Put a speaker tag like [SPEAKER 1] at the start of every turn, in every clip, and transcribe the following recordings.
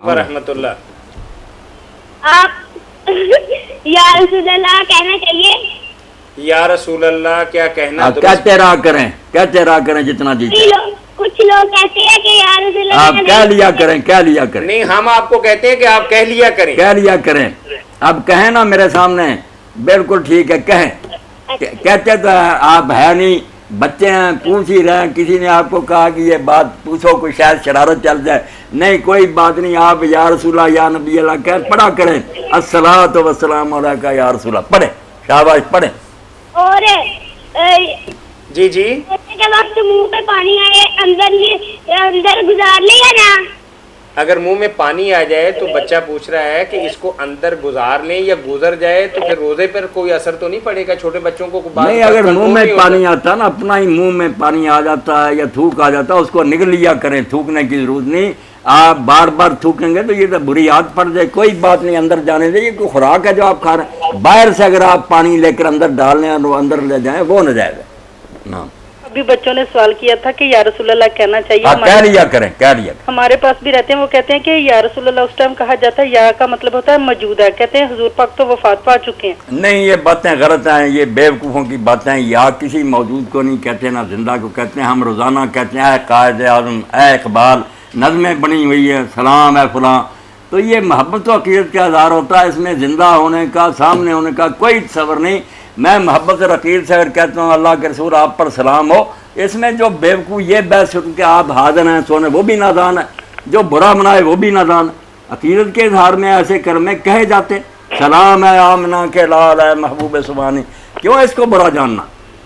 [SPEAKER 1] ورحمۃ اللہ۔
[SPEAKER 2] آپ یا رسول اللہ کہنا چاہیے۔
[SPEAKER 1] یا رسول اللہ کیا کہنا
[SPEAKER 3] آپ کہتے رہا کریں جتنا جی
[SPEAKER 2] کچھ لوگ کہتے ہیں کہ یا رسول اللہ
[SPEAKER 3] آپ کہہ لیا کریں
[SPEAKER 1] نہیں، ہم آپ کو کہتے ہیں کہ آپ کہہ لیا کریں۔
[SPEAKER 3] اب کہیں نا میرے سامنے، بالکل ٹھیک ہے، کہیں۔ کہتے تو آپ ہے نہیں، بچے ہیں، پوچھ ہی رہے ہیں، کسی نے آپ کو کہا کہ یہ بات پوچھو، کوئی شاید شرارت چل جائے، نہیں کوئی بات نہیں، آپ یا رسول اللہ یا نبی اللہ کہہ پڑھا کریں، الصلاۃ والسلام علیکہ یا رسول اللہ، پڑھیں، شاباش پڑھیں۔
[SPEAKER 2] اور
[SPEAKER 1] جی جی،
[SPEAKER 2] کے وقت منہ پہ پانی آئے اندر گزار لیا نا۔
[SPEAKER 1] اگر منہ میں پانی آ جائے تو بچہ پوچھ رہا ہے کہ اس کو اندر گزار لیں یا گزر جائے تو پھر روزے پر کوئی اثر تو نہیں پڑے گا؟ چھوٹے بچوں کو
[SPEAKER 3] نہیں، اگر منہ میں پانی آتا نا، اپنا ہی منہ میں پانی آ جاتا ہے یا تھوک آ جاتا ہے، اس کو نگل لیا کریں، تھوکنے کی ضرورت نہیں۔ آپ بار بار تھوکیں گے تو یہ تو بری عادت پڑ جائے، کوئی بات نہیں، اندر جانے دیں، یہ کوئی خوراک ہے جو آپ کھا رہے ہیں۔ باہر سے اگر آپ پانی لے کر اندر ڈال لیں اور وہ اندر لے جائیں، وہ ناجائز ہے۔
[SPEAKER 4] ابھی بچوں نے سوال کیا تھا کہ یا رسول اللہ کہنا چاہیے،
[SPEAKER 3] کہہ لیا کریں۔
[SPEAKER 4] ہمارے پاس بھی رہتے ہیں، وہ کہتے ہیں کہ یا رسول اللہ اس ٹائم کہا جاتا ہے، یا کا مطلب ہوتا ہے موجود ہے، کہتے ہیں حضور پاک تو وفات پا چکے ہیں۔
[SPEAKER 3] نہیں، یہ باتیں غلط ہیں، یہ بیوقوفوں کی باتیں ہیں۔ یا کسی موجود کو نہیں کہتے، نہ زندہ کو کہتے ہیں۔ ہم روزانہ کہتے ہیں اے قائد اعظم، اے اقبال، نظمیں بنی ہوئی ہے، سلام اے فلاں، تو یہ محبت و عقیدت کا اظہار ہوتا ہے، اس میں زندہ ہونے کا، سامنے ہونے کا کوئی تصور نہیں۔ میں محبت اور عقیدت سے اگر کہتا ہوں اللہ کے رسول آپ پر سلام ہو، اس میں جو بیوقوف یہ بحث کہ آپ حاضر ہیں سونے، وہ بھی نادان ہے، جو برا منائے وہ بھی نادان ہے۔ عقیدت کے اظہار میں ایسے کرمے کہے جاتے، سلام ہے آمنہ کے لال ہے محبوب سبحانی، کیوں اس کو برا جاننا؟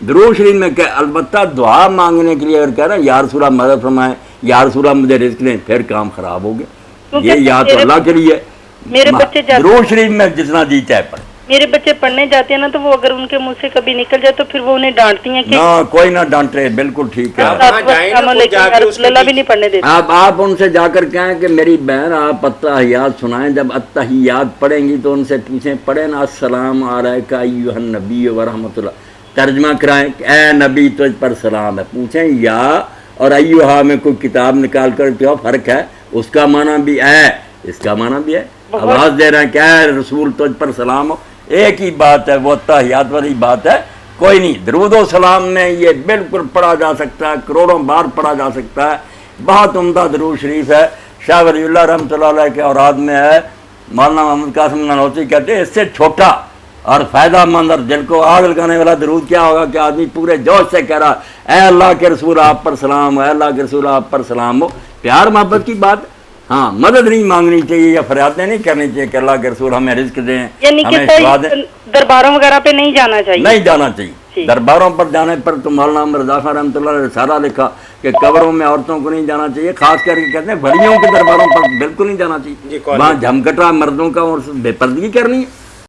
[SPEAKER 3] درود شریف میں کہ البتہ دعا مانگنے کے لیے اگر کہہ رہے ہیں یا رسول اللہ مدد فرمائیں، یا رسول اللہ مجھے رزق دیں، پھر کام خراب ہو گیا۔ یہ یا تو اللہ کے لیے، درود شریف میں جتنا جی چاہے پڑھیں۔
[SPEAKER 4] میرے بچے پڑھنے جاتے ہیں نا، تو وہ اگر ان کے منہ سے کبھی نکل جائے تو پھر وہ انہیں ڈانٹتی ہیں کہ
[SPEAKER 3] نہ، کوئی نہ ڈانٹے، بالکل ٹھیک ہے۔
[SPEAKER 4] بھی نہیں پڑھنے دیتے۔
[SPEAKER 3] آپ ان سے جا کر کہیں کہ میری بہن آپ اتحیات سنائیں، جب اتحیات پڑھیں گی تو ان سے پوچھیں، پڑھیں نا السلام علیکہ ایھا النبی ورحمۃ اللہ، ترجمہ کرائیں کہ اے نبی تجھ پر سلام ہے، پوچھیں یا اور ایھا میں کوئی کتاب نکال کر کیا فرق ہے، اس کا معنی بھی ہے، اس کا معنی بھی ہے، آواز دے رہے ہیں کہ اے رسول تجھ پر سلام ہو، ایک ہی بات ہے، وہ اتحیات والی بات ہے، کوئی نہیں۔ درود و سلام میں یہ بالکل پڑھا جا سکتا ہے، کروڑوں بار پڑھا جا سکتا ہے، بہت عمدہ درود شریف ہے، شاہ ولی اللہ رحمۃ اللہ علیہ کے اوراد میں ہے، مولانا محمد قاسم نانوتوی کہتے ہیں اس سے چھوٹا اور فائدہ مند اور دل کو آگ لگانے والا درود کیا ہوگا کہ آدمی پورے جوش سے کہہ رہا اے اللہ کے رسول آپ پر سلام ہو، اے اللہ کے رسول آپ پر سلام ہو، پیار محبت کی بات۔ ہاں، مدد نہیں مانگنی چاہیے یا فریادیں نہیں کرنی چاہیے کہ اللہ کے رسول ہمیں رزق دیں،
[SPEAKER 4] یعنی کہ درباروں وغیرہ پہ نہیں جانا چاہیے،
[SPEAKER 3] نہیں جانا چاہیے۔ درباروں پر جانے پر تو مولانا رضا خان رحمۃ اللہ نے رسالہ لکھا کہ قبروں میں عورتوں کو نہیں جانا چاہیے، خاص کر کے کہتے ہیں بڑیوں کے درباروں پر بالکل نہیں جانا چاہیے، وہاں جھمکٹا مردوں کا اور بے پردگی کرنی ہے۔